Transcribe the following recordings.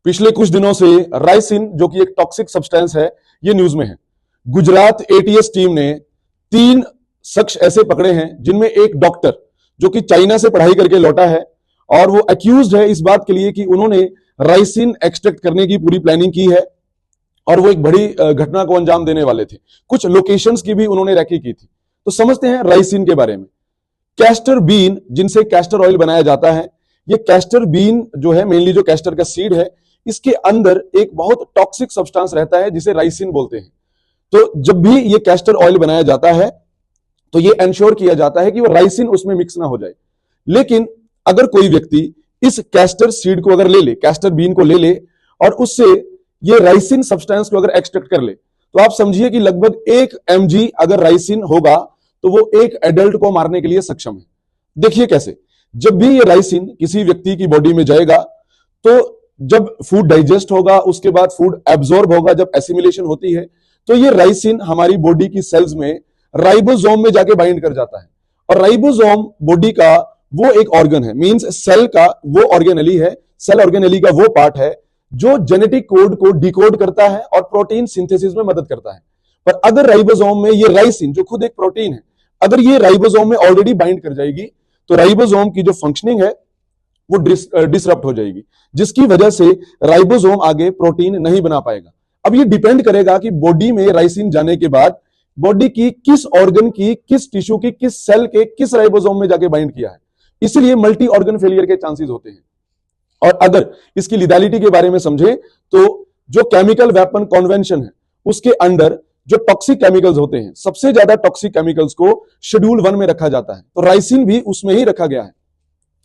पिछले कुछ दिनों से राइसिन जो कि एक टॉक्सिक सब्सटेंस है, ये न्यूज में है। गुजरात एटीएस टीम ने 3 शख्स ऐसे पकड़े हैं जिनमें एक डॉक्टर जो कि चाइना से पढ़ाई करके लौटा है और वो अक्यूज्ड है इस बात के लिए कि उन्होंने राइसिन एक्सट्रैक्ट करने की पूरी प्लानिंग की है और वो एक बड़ी घटना को अंजाम देने वाले थे। कुछ लोकेशंस की भी उन्होंने रेकी की थी। तो समझते हैं राइसिन के बारे में। कैस्टर बीन, जिनसे कैस्टर ऑयल बनाया जाता है, ये कैस्टर बीन जो है, मेनली जो कैस्टर का सीड है, इसके अंदर एक बहुत टॉक्सिक सब्सटेंस रहता है जिसे राइसिन बोलते हैं। तो जब भी ये कैस्टर ऑयल बनाया जाता है तो ये इंश्योर किया जाता है कि वो राइसिन उसमें मिक्स ना हो जाए। लेकिन अगर कोई व्यक्ति इस कैस्टर सीड को अगर ले ले, कैस्टर बीन को ले ले और उससे ये राइसिन सब्सटेंस को अगर एक्सट्रैक्ट कर ले, तो आप समझिए कि लगभग 1 mg अगर राइसिन होगा तो वो एक एडल्ट को मारने के लिए सक्षम है। देखिए कैसे, जब भी ये राइसिन किसी व्यक्ति की बॉडी में जाएगा तो जब फूड डाइजेस्ट होगा, उसके बाद फूड एब्जॉर्ब होगा, जब एसिमिलेशन होती है तो ये राइसिन हमारी बॉडी की सेल्स में राइबोसोम में जाके बाइंड कर जाता है। और राइबोसोम बॉडी का वो एक ऑर्गन है, मींस सेल का वो ऑर्गेनेली है, सेल ऑर्गेनेली का वो पार्ट है जो जेनेटिक कोड को डिकोड करता है और प्रोटीन सिंथेसिस में मदद करता है। पर अगर राइबोसोम में ये राइसिन जो खुद एक प्रोटीन है, अगर ये राइबोसोम में ऑलरेडी बाइंड कर जाएगी तो राइबोसोम की जो फंक्शनिंग है वो डिसरप्ट हो जाएगी, जिसकी वजह से राइबोसोम आगे प्रोटीन नहीं बना पाएगा। अब ये डिपेंड करेगा कि बॉडी में राइसिन जाने के बाद बॉडी की किस ऑर्गन की, किस टिश्यू की, किस सेल के, किस राइबोसोम में जाके बाइंड किया है। इसलिए मल्टी ऑर्गन फेलियर के चांसेस होते हैं। और अगर इसकी लीगैलिटी के बारे में समझें तो जो केमिकल वेपन कन्वेंशन है उसके अंडर जो टॉक्सिक केमिकल्स होते हैं, सबसे ज्यादा टॉक्सिक केमिकल्स को शेड्यूल 1 में रखा जाता है, तो राइसिन भी उसमें ही रखा गया है।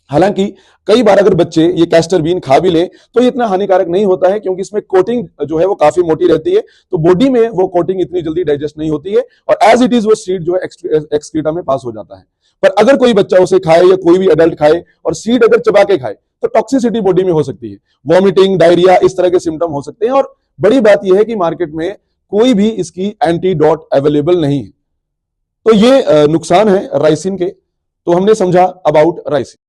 हालांकि कई बार अगर बच्चे ये कैस्टर बीन खा भी लें तो ये इतना हानिकारक नहीं होता है, क्योंकि इसमें कोटिंग जो है वो काफी मोटी रहती है, तो बॉडी में वो कोटिंग इतनी जल्दी डाइजेस्ट नहीं होती है और एज इट इज वो सीड जो है एक्सक्रीटा में पास हो जाता है। पर अगर कोई बच्चा उसे खाए या कोई भी एडल्ट खाए और सीड अगर चबा के खाए तो टॉक्सिसिटी बॉडी में हो सकती है, वॉमिटिंग, डायरिया, इस तरह के सिम्टम हो सकते हैं। और बड़ी बात यह है कि मार्केट में कोई भी इसकी एंटीडोट अवेलेबल नहीं है। तो ये नुकसान है राइसिन के। तो हमने समझा अबाउट राइसिन।